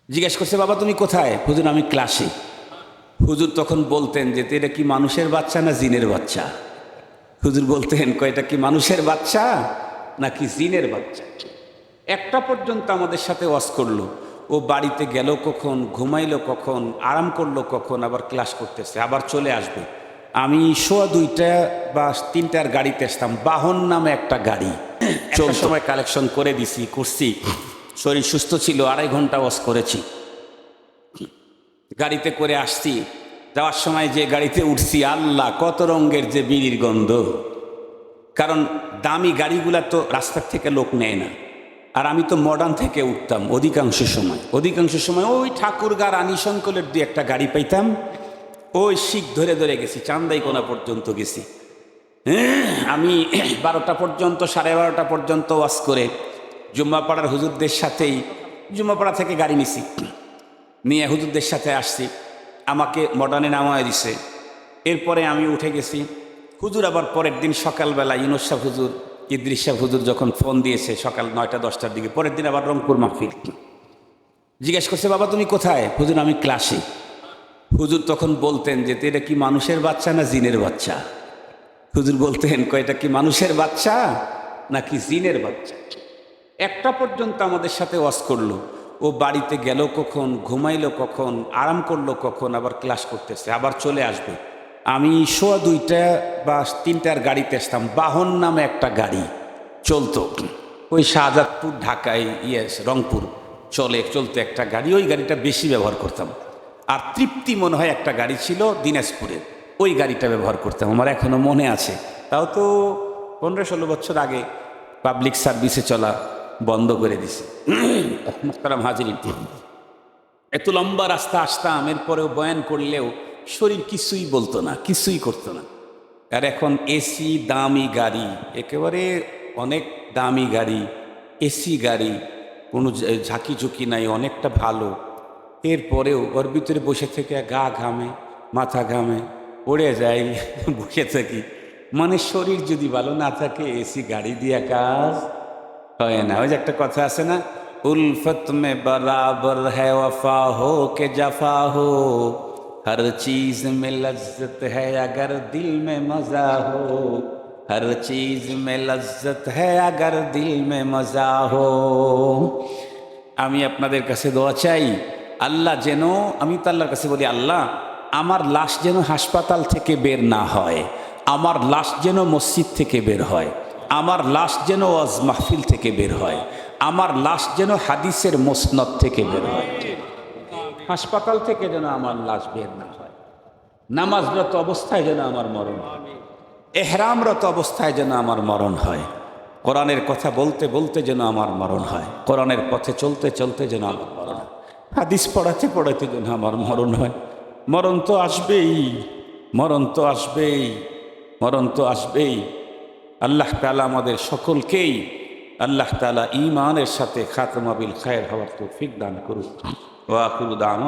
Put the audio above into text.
জিজ্ঞেস করছে, বাবা তুমি কোথায়? হুজুর আমি ক্লাসে। হুজুর তখন বলতেন যে এটা কি মানুষের বাচ্চা না জিনের বাচ্চা? হুজুর বলতেন এটা কি মানুষের বাচ্চা নাকি জিনের বাচ্চা? একটা পর্যন্ত আমাদের সাথে ওয়াজ করলো। ও বাড়িতে গেল কখন, ঘুমাইলো কখন, আরাম করলো কখন, আবার ক্লাস করতেছে, আবার চলে আসবে। আমি সোয়া 2টা বা 3টার গাড়িতে আসতাম। বাহন নামে একটা গাড়ি চল সময় কালেকশন করে করছি। শরীর সুস্থ ছিল, 2.5 ঘন্টা ওয়াজ করেছি। গাড়িতে করে আসছি, যাওয়ার সময় যে গাড়িতে উঠছি, আল্লাহ কত রঙের যে বিড়ির গন্ধ। কারণ দামি গাড়িগুলা তো রাস্তার থেকে লোক নেয় না, আর আমি তো মডার্ন থেকে উঠতাম অধিকাংশ সময় ওই ঠাকুরগাঁ রানী শঙ্কলের 2-1টা গাড়ি পাইতাম। ওই শিখ ধরে ধরে গেছি, চান্দাইকোনা পর্যন্ত গেছি। আমি 12টা পর্যন্ত, 12:30 পর্যন্ত ওয়াজ করে জুম্মাপাড়ার হুজুরদের সাথেই, জুম্মাপাড়া থেকে গাড়ি নিছি, নিয়ে হুজুরদের সাথে আসছি। আমাকে মডার্নে নামায় দিছে। এরপরে আমি উঠে গেছি। হুজুর আবার পরের দিন সকালবেলা ইউনুস শাহ হুজুর, ইদ্রিস শাহ হুজুর যখন ফোন দিয়েছে সকাল 9টা-10টার দিকে, পরের দিন আবার রংপুর মাহফিল। জিজ্ঞেস করছে, বাবা তুমি কোথায়? হুজুর আমি ক্লাসে। হুজুর তখন বলতেন যে এটা কি মানুষের বাচ্চা না জিনের বাচ্চা? হুজুর বলতেন এটা কি মানুষের বাচ্চা নাকি জিনের বাচ্চা? একটা পর্যন্ত আমাদের সাথে ওয়াজ করলো। ও বাড়িতে গেল কখন, ঘুমাইলো কখন, আরাম করলো কখন, আবার ক্লাস করতেছে, আবার চলে আসবে। আমি সোয়া 2টা বা 3টার গাড়িতে আসতাম। বাহন নামে একটা গাড়ি চলতো, ওই শাহজাদপুর ঢাকায় রংপুর চলতো একটা গাড়ি। ওই গাড়িটা বেশি ব্যবহার করতাম। আর তৃপ্তি মনে হয় একটা গাড়ি ছিল দিনাজপুরের, ওই গাড়িটা ব্যবহার করতাম। আমার এখনো মনে আছে। তাও তো 15-16 বছর আগে পাবলিক সার্ভিসে চলা বন্ধ করে দিছে। মুহতারাম হাজিরিন, এত লম্বা রাস্তা আসতাম, এরপরেও বয়ান করলেও শরীর কিছুই বলতো না, কিছুই করতো না। আর এখন এসি, দামি গাড়ি, একেবারে অনেক দামি গাড়ি, এসি গাড়ি, কোনো ঝাঁকি ঝুঁকি নাই, অনেকটা ভালো। এরপরেও ওর ভিতরে বসে থেকে গা ঘামে, মাথা ঘামে, পড়ে যায়, বসে থাকি। মানে শরীর যদি ভালো না থাকে, এসি গাড়ি দিয়ে কাজ হয় না। ওই যে একটা কথা আছে না, উলফত মে বরাবর হ্যায় ওয়ফা হো কে জফা হো, हर चीज में लज्जत है अगर दिल में मजा हो, हर चीज में लज्जत है अगर दिल में मजा हो। আমি আপনাদের কাছে দোয়া চাই, আল্লাহ যেন, আমি তো আল্লাহর কাছে বলি, আল্লাহ আমার লাশ যেন হাসপাতাল থেকে বের না হয়, আমার লাশ যেন মসজিদ থেকে বের হয়, আমার লাশ যেন ওয়াজ মাহফিল থেকে বের হয়, আমার লাশ যেন হাদিসের মুসনদ থেকে বের হয়। হাসপাতাল থেকে যেন আমার লাশ বের না হয়। নামাজরত অবস্থায় যেন আমার মরণ হয়, এহরামরত অবস্থায় যেন আমার মরণ হয়, কোরআনের কথা বলতে বলতে যেন আমার মরণ হয়, কোরআনের পথে চলতে চলতে যেন আমার মরণ হয়, হাদিস পড়াতে পড়াতে যেন আমার মরণ হয়। মরণ তো আসবেই, মরণ তো আসবেই, মরণ তো আসবেই। আল্লাহ তাআলা আমাদের সকলকেই, আল্লাহ তাআলা ঈমানের সাথে খাতমা বিল খায়র হওয়ার তৌফিক দান করুন। ওয়া আখিরু দাওয়ানা।